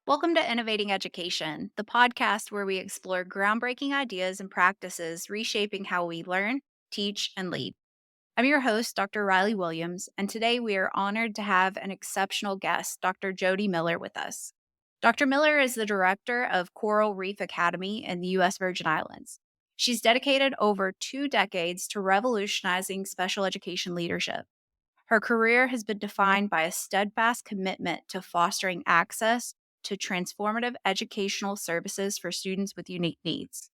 Welcome to Innovating Education, the podcast where we explore groundbreaking ideas and practices reshaping how we learn, teach, and lead. I'm your host, Dr. Riley Williams, and today we are honored to have an exceptional guest, Dr. Jody Miller, with us. Dr. Miller is the director of Coral Reef Academy in the U.S. Virgin Islands. She's dedicated over 2 decades to revolutionizing special education leadership. Her career has been defined by a steadfast commitment to fostering access to transformative educational services for students with unique needs.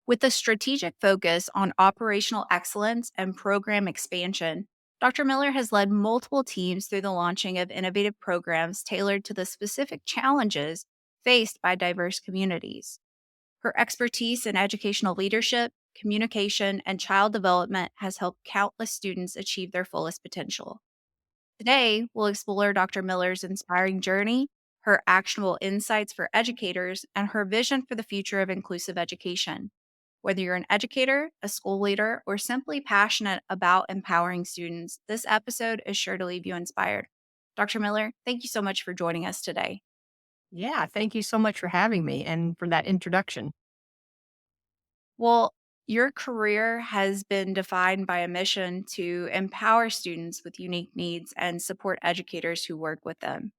With a strategic focus on operational excellence and program expansion, Dr. Miller has led multiple teams through the launching of innovative programs tailored to the specific challenges faced by diverse communities. Her expertise in educational leadership, communication, and child development has helped countless students achieve their fullest potential. Today, we'll explore Dr. Miller's inspiring journey, her actionable insights for educators, and her vision for the future of inclusive education. Whether you're an educator, a school leader, or simply passionate about empowering students, this episode is sure to leave you inspired. Dr. Miller, thank you so much for joining us today. Yeah, thank you so much for having me and for that introduction. Well, your career has been defined by a mission to empower students with unique needs and support educators who work with them.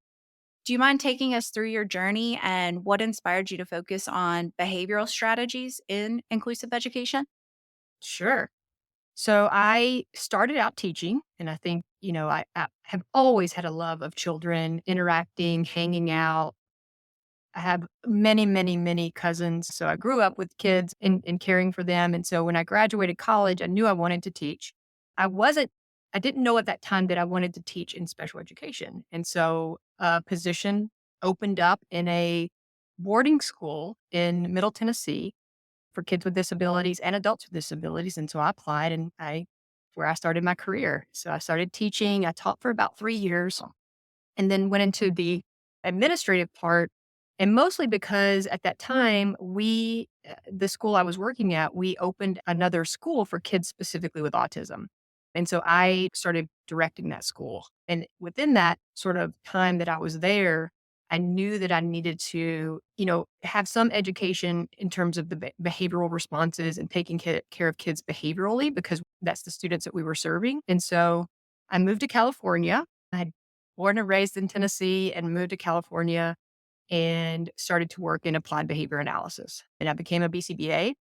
Do you mind taking us through your journey and what inspired you to focus on behavioral strategies in inclusive education? Sure. So I started out teaching, and I think, I have always had a love of children, interacting, hanging out. I have many, many, many cousins. So I grew up with kids and caring for them. And so when I graduated college, I knew I wanted to teach. I wasn't, I didn't know at that time that I wanted to teach in special education. And so a position opened up in a boarding school in Middle Tennessee for kids with disabilities and adults with disabilities. And so I applied and where I started my career. So I started teaching. I taught for about 3 years and then went into the administrative part. And mostly because at that time, the school I was working at, we opened another school for kids specifically with autism. And so I started directing that school. And within that sort of time that I was there, I knew that I needed to, have some education in terms of the behavioral responses and taking care of kids behaviorally because that's the students that we were serving. And so I moved to California. I had born and raised in Tennessee and moved to California and started to work in applied behavior analysis. And I became a BCBA.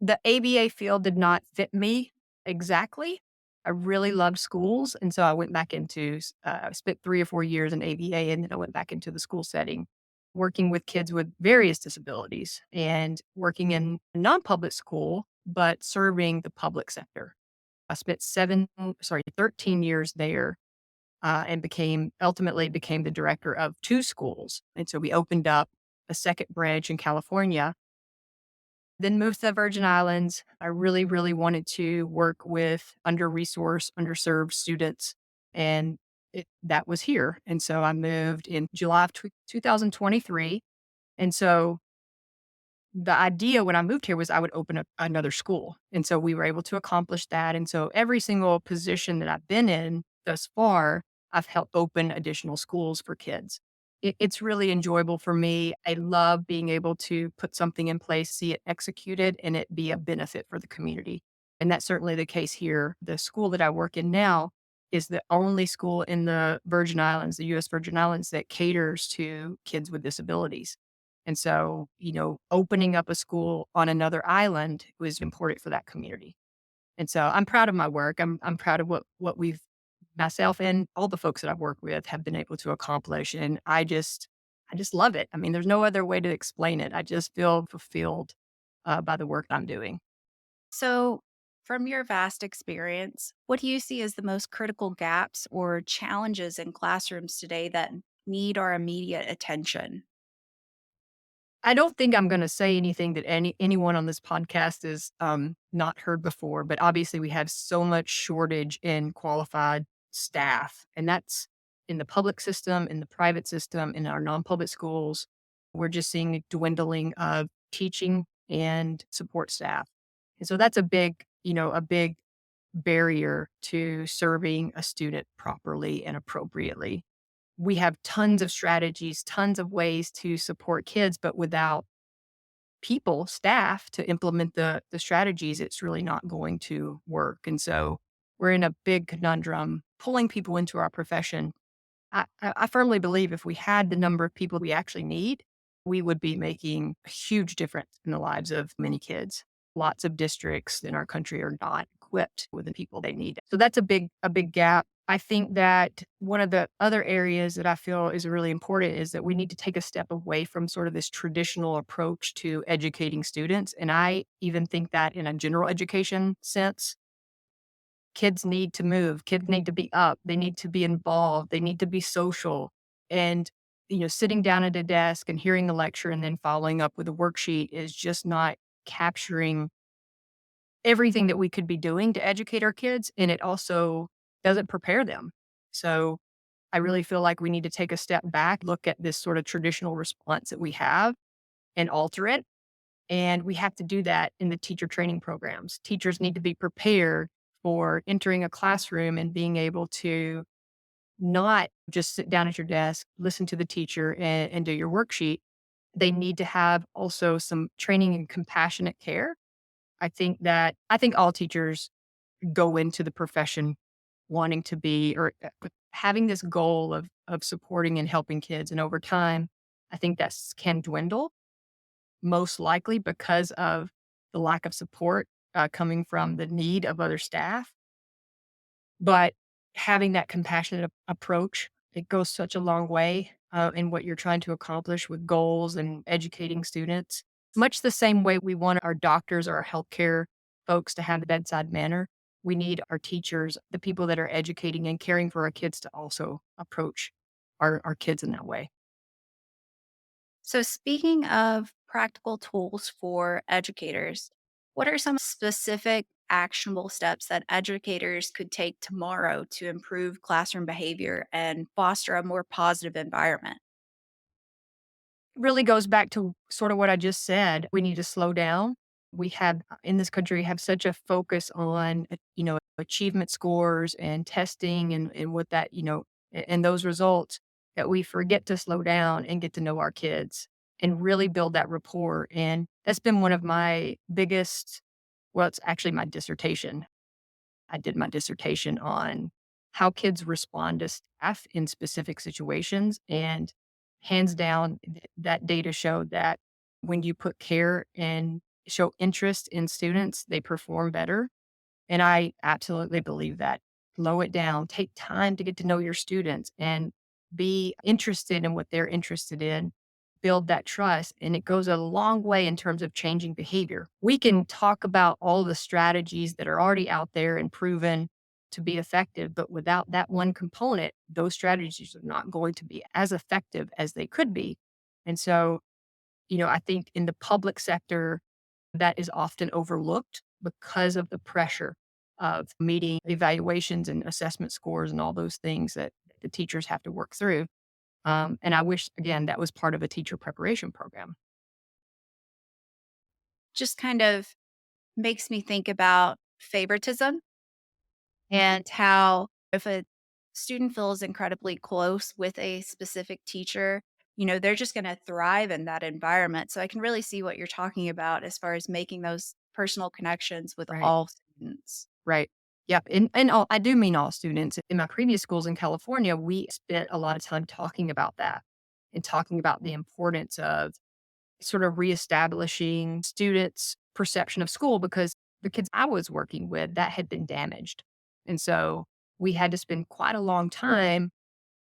The ABA field did not fit me exactly. I really loved schools. And so I went back I spent 3 or 4 years in ABA and then I went back into the school setting, working with kids with various disabilities and working in a non public school, but serving the public sector. I spent 13 years there and ultimately became the director of two schools. And so we opened up a second branch in California, then moved to the Virgin Islands. I really, really wanted to work with under-resourced, underserved students. And that was here. And so I moved in July of 2023. And so the idea when I moved here was I would open up another school. And so we were able to accomplish that. And so every single position that I've been in thus far, I've helped open additional schools for kids. It's really enjoyable for me. I love being able to put something in place, see it executed, and it be a benefit for the community. And that's certainly the case here. The school that I work in now is the only school in the Virgin Islands, the US Virgin Islands, that caters to kids with disabilities. And so, opening up a school on another island was important for that community. And so I'm proud of my work. I'm proud of what we've myself and all the folks that I've worked with have been able to accomplish. And I just love it. I mean, there's no other way to explain it. I just feel fulfilled by the work I'm doing. So, from your vast experience, what do you see as the most critical gaps or challenges in classrooms today that need our immediate attention? I don't think I'm going to say anything that anyone on this podcast is not heard before, but obviously we have so much shortage in qualified staff, and that's in the public system, in the private system, in our non-public schools. We're just seeing a dwindling of teaching and support staff, and so that's a big barrier to serving a student properly and appropriately. we have tons of strategies, tons of ways to support kids, but without people, staff to implement the strategies, it's really not going to work. And so we're in a big conundrum pulling people into our profession. I firmly believe if we had the number of people we actually need, we would be making a huge difference in the lives of many kids. Lots of districts in our country are not equipped with the people they need. So that's a big gap. I think that one of the other areas that I feel is really important is that we need to take a step away from sort of this traditional approach to educating students. And I even think that in a general education sense, kids need to move, kids need to be up, they need to be involved, they need to be social. And, sitting down at a desk and hearing the lecture and then following up with a worksheet is just not capturing everything that we could be doing to educate our kids. And it also doesn't prepare them. So I really feel like we need to take a step back, look at this sort of traditional response that we have and alter it. And we have to do that in the teacher training programs. Teachers need to be prepared for entering a classroom and being able to not just sit down at your desk, listen to the teacher and do your worksheet. They need to have also some training in compassionate care. I think all teachers go into the profession wanting to be or having this goal of supporting and helping kids. And over time, I think that can dwindle most likely because of the lack of support coming from the need of other staff. But having that compassionate approach, it goes such a long way in what you're trying to accomplish with goals and educating students. Much the same way we want our doctors or our healthcare folks to have the bedside manner, we need our teachers, the people that are educating and caring for our kids to also approach our kids in that way. So, speaking of practical tools for educators, what are some specific actionable steps that educators could take tomorrow to improve classroom behavior and foster a more positive environment? Really goes back to sort of what I just said. We need to slow down. We have in this country have such a focus on, achievement scores and testing and what that, and those results that we forget to slow down and get to know our kids and really build that rapport. And that's been one of my biggest, well, it's actually my dissertation. I did my dissertation on how kids respond to staff in specific situations. And hands down, that data showed that when you put care and show interest in students, they perform better. And I absolutely believe that. Slow it down, take time to get to know your students and be interested in what they're interested in, build that trust. And it goes a long way in terms of changing behavior. We can talk about all the strategies that are already out there and proven to be effective, but without that one component, those strategies are not going to be as effective as they could be. And so, I think in the public sector, that is often overlooked because of the pressure of meeting evaluations and assessment scores and all those things that the teachers have to work through. And I wish, again, that was part of a teacher preparation program. Just kind of makes me think about favoritism and how if a student feels incredibly close with a specific teacher, they're just going to thrive in that environment. So I can really see what you're talking about as far as making those personal connections with Right. all students. Right. Yep. And all, I do mean all students. In my previous schools in California, we spent a lot of time talking about that and talking about the importance of sort of reestablishing students' perception of school because the kids I was working with, that had been damaged. And so we had to spend quite a long time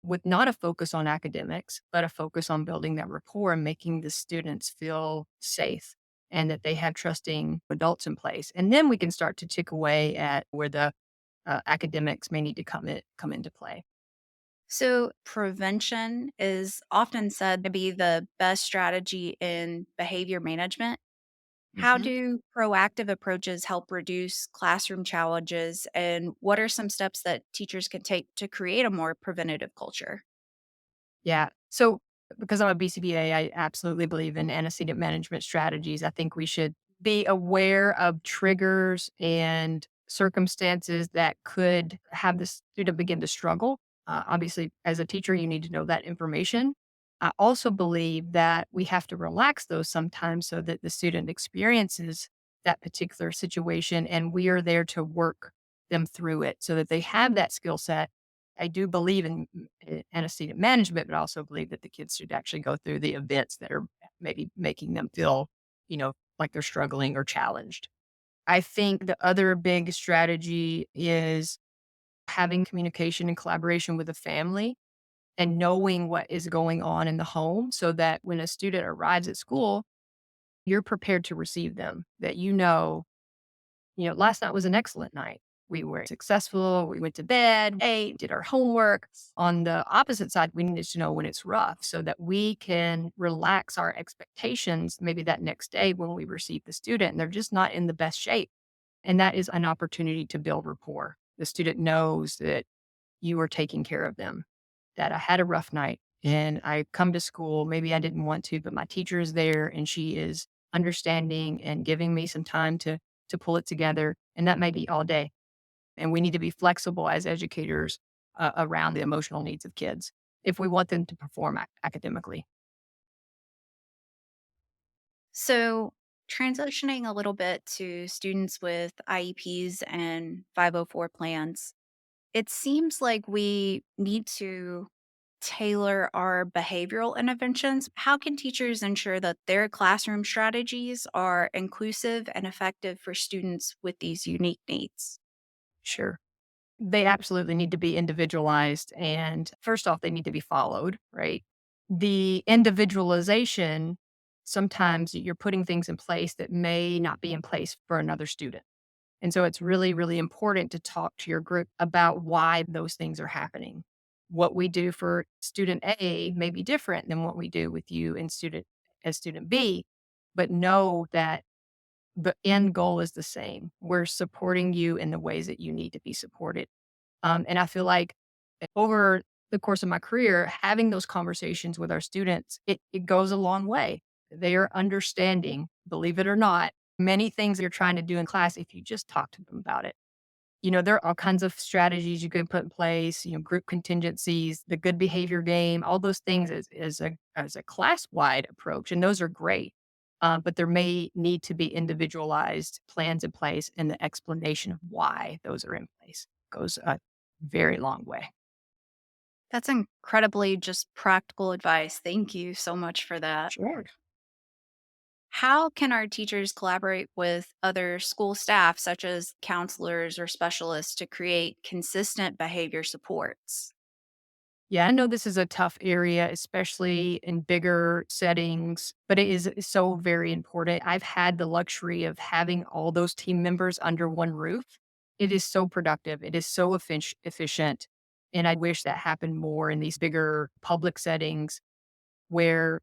with not a focus on academics, but a focus on building that rapport and making the students feel safe and that they have trusting adults in place. And then we can start to tick away at where the academics may need to come into play. So, prevention is often said to be the best strategy in behavior management. How Mhm. do proactive approaches help reduce classroom challenges? And what are some steps that teachers can take to create a more preventative culture? Yeah. So because I'm a BCBA, I absolutely believe in antecedent management strategies. I think we should be aware of triggers and circumstances that could have the student begin to struggle. Obviously, as a teacher, you need to know that information. I also believe that we have to relax those sometimes so that the student experiences that particular situation and we are there to work them through it so that they have that skill set. I do believe in antecedent management, but I also believe that the kids should actually go through the events that are maybe making them feel, like they're struggling or challenged. I think the other big strategy is having communication and collaboration with the family and knowing what is going on in the home so that when a student arrives at school, you're prepared to receive them, that last night was an excellent night. We were successful. We went to bed, ate, did our homework. On the opposite side, we need to know when it's rough so that we can relax our expectations maybe that next day when we receive the student and they're just not in the best shape. And that is an opportunity to build rapport. The student knows that you are taking care of them, that I had a rough night and I come to school. Maybe I didn't want to, but my teacher is there and she is understanding and giving me some time to pull it together. And that may be all day. And we need to be flexible as educators around the emotional needs of kids if we want them to perform academically. So, transitioning a little bit to students with IEPs and 504 plans, it seems like we need to tailor our behavioral interventions. How can teachers ensure that their classroom strategies are inclusive and effective for students with these unique needs? Sure. They absolutely need to be individualized. And first off, they need to be followed, right? The individualization, sometimes you're putting things in place that may not be in place for another student. And so it's really, really important to talk to your group about why those things are happening. What we do for student A may be different than what we do with you and student B, but know that the end goal is the same. We're supporting you in the ways that you need to be supported. And I feel like over the course of my career, having those conversations with our students, it goes a long way. They are understanding, believe it or not, many things you're trying to do in class if you just talk to them about it. There are all kinds of strategies you can put in place, group contingencies, the good behavior game, all those things as a class-wide approach, and those are great. But there may need to be individualized plans in place, and the explanation of why those are in place goes a very long way. That's incredibly just practical advice. Thank you so much for that. Sure. How can our teachers collaborate with other school staff, such as counselors or specialists, to create consistent behavior supports? Yeah, I know this is a tough area, especially in bigger settings, but it is so very important. I've had the luxury of having all those team members under one roof. It is so productive. It is so efficient. And I wish that happened more in these bigger public settings where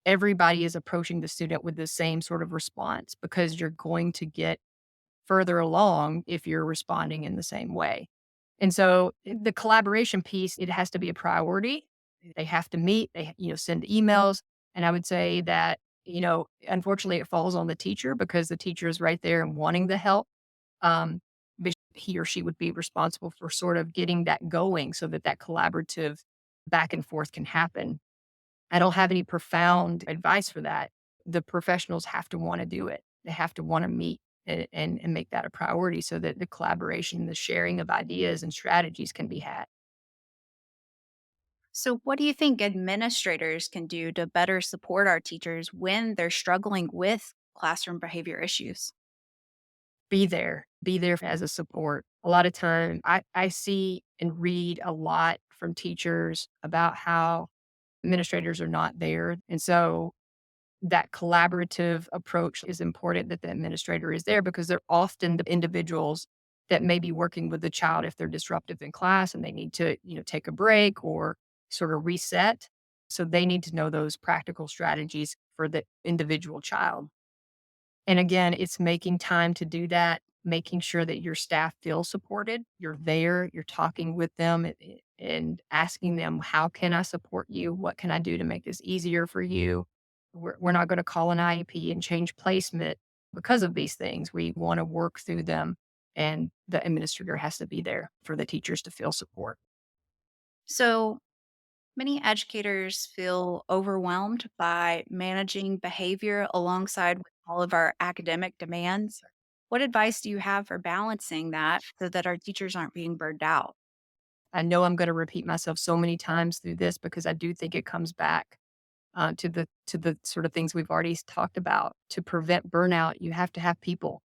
everybody is approaching the student with the same sort of response because you're going to get further along if you're responding in the same way. And so the collaboration piece, it has to be a priority. They have to meet, send emails. And I would say that, unfortunately it falls on the teacher because the teacher is right there and wanting the help. But he or she would be responsible for sort of getting that going so that that collaborative back and forth can happen. I don't have any profound advice for that. The professionals have to want to do it. They have to want to meet and make that a priority so that the collaboration, the sharing of ideas and strategies can be had. So, what do you think administrators can do to better support our teachers when they're struggling with classroom behavior issues? Be there as a support. A lot of time I see and read a lot from teachers about how administrators are not there. And so that collaborative approach is important that the administrator is there because they're often the individuals that may be working with the child if they're disruptive in class and they need to, take a break or sort of reset. So they need to know those practical strategies for the individual child. And again, it's making time to do that, making sure that your staff feel supported. You're there, you're talking with them and asking them, how can I support you? What can I do to make this easier for you? We're not going to call an IEP and change placement because of these things. We want to work through them, and the administrator has to be there for the teachers to feel support. So many educators feel overwhelmed by managing behavior alongside with all of our academic demands. What advice do you have for balancing that so that our teachers aren't being burned out? I know I'm going to repeat myself so many times through this because I do think it comes back to the sort of things we've already talked about. To prevent burnout, you have to have people.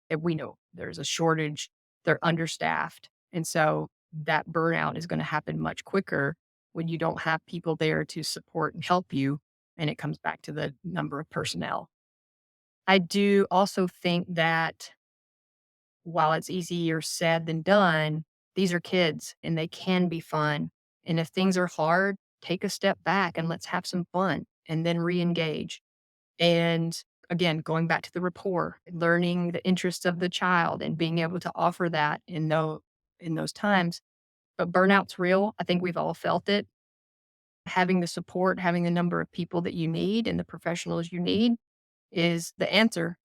And we know there's a shortage, they're understaffed. And so that burnout is going to happen much quicker when you don't have people there to support and help you. And it comes back to the number of personnel. I do also think that while it's easier said than done, these are kids and they can be fun. And if things are hard, take a step back and let's have some fun and then re engage. And again, going back to the rapport, learning the interests of the child and being able to offer that in those times. But burnout's real. I think we've all felt it. Having the support, having the number of people that you need and the professionals you need is the answer.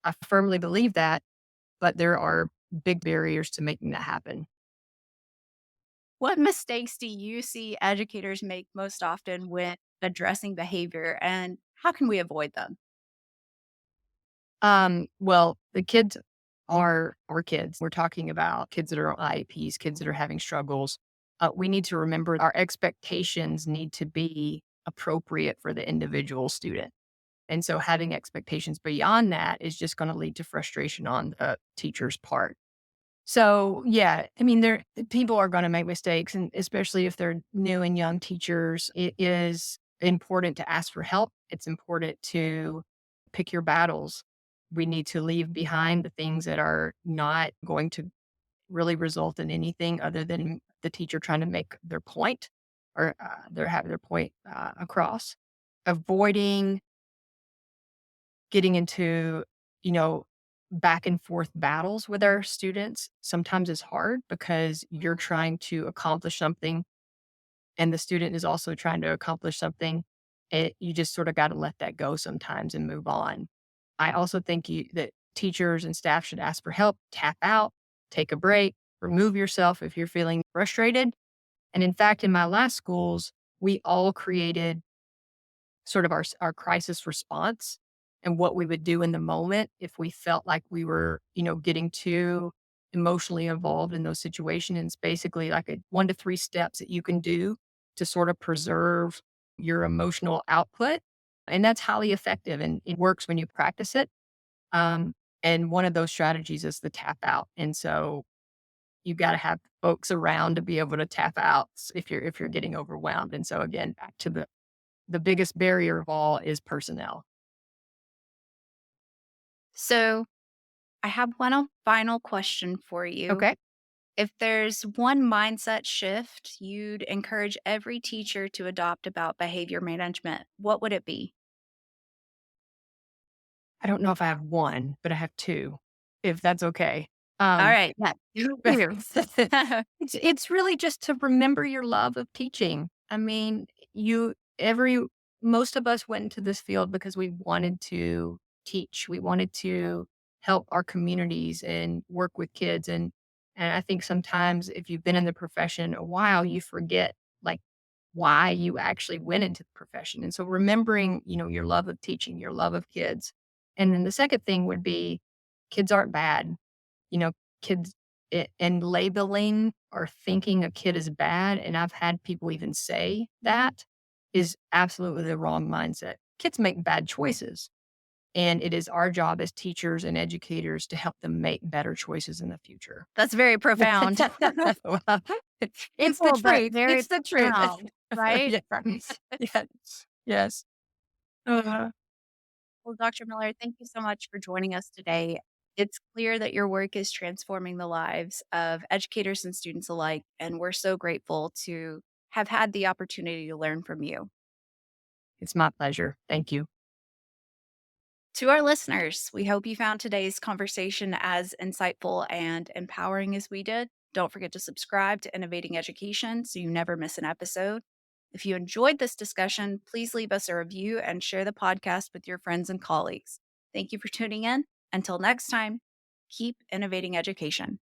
I firmly believe that, but there are big barriers to making that happen. What mistakes do you see educators make most often when addressing behavior, and how can we avoid them? Well, the kids are our kids. We're talking about kids that are on IEPs, kids that are having struggles. We need to remember our expectations need to be appropriate for the individual student. And so having expectations beyond that is just going to lead to frustration on the teacher's part. So, yeah, I mean, people are going to make mistakes, and especially if they're new and young teachers, it is important to ask for help. It's important to pick your battles. We need to leave behind the things that are not going to really result in anything other than the teacher trying to make their point or have their point across. Avoiding getting into, you know, back and forth battles with our students sometimes is hard because you're trying to accomplish something and the student is also trying to accomplish something. You just sort of got to let that go sometimes and move on. I also think that teachers and staff should ask for help, tap out, take a break, remove yourself if you're feeling frustrated. And in fact, in my last schools, we all created sort of our crisis response and what we would do in the moment if we felt like we were, getting too emotionally involved in those situations. And it's basically like a 1 to 3 steps that you can do to sort of preserve your emotional output. And that's highly effective and it works when you practice it. Um, and one of those strategies is the tap out. And so you got to have folks around to be able to tap out if you're getting overwhelmed. And so again, back to the biggest barrier of all is personnel. So, I have final question for you. Okay. If there's one mindset shift you'd encourage every teacher to adopt about behavior management, what would it be? I don't know if I have 1, but I have 2, if that's okay. All Um, right. Yeah. You. it's really just to remember your love of teaching. I mean, you every most of us went into this field because we wanted to teach. We wanted to help our communities and work with kids and I think sometimes if you've been in the profession a while, you forget like why you actually went into the profession. And so remembering, your love of teaching, your love of kids. And then the second thing would be kids aren't bad. You know, kids and labeling or thinking a kid is bad. And I've had people even say that is absolutely the wrong mindset. Kids make bad choices. And it is our job as teachers and educators to help them make better choices in the future. That's very profound. Well, it's the Simple, but truth. very It's the truth. profound, right? Yeah. Yes. Yes. Uh, Well, Dr. Miller, thank you so much for joining us today. It's clear that your work is transforming the lives of educators and students alike, and we're so grateful to have had the opportunity to learn from you. it's my pleasure. Thank you. To our listeners, we hope you found today's conversation as insightful and empowering as we did. Don't forget to subscribe to Innovating Education so you never miss an episode. If you enjoyed this discussion, please leave us a review and share the podcast with your friends and colleagues. Thank you for tuning in. Until next time, keep innovating education.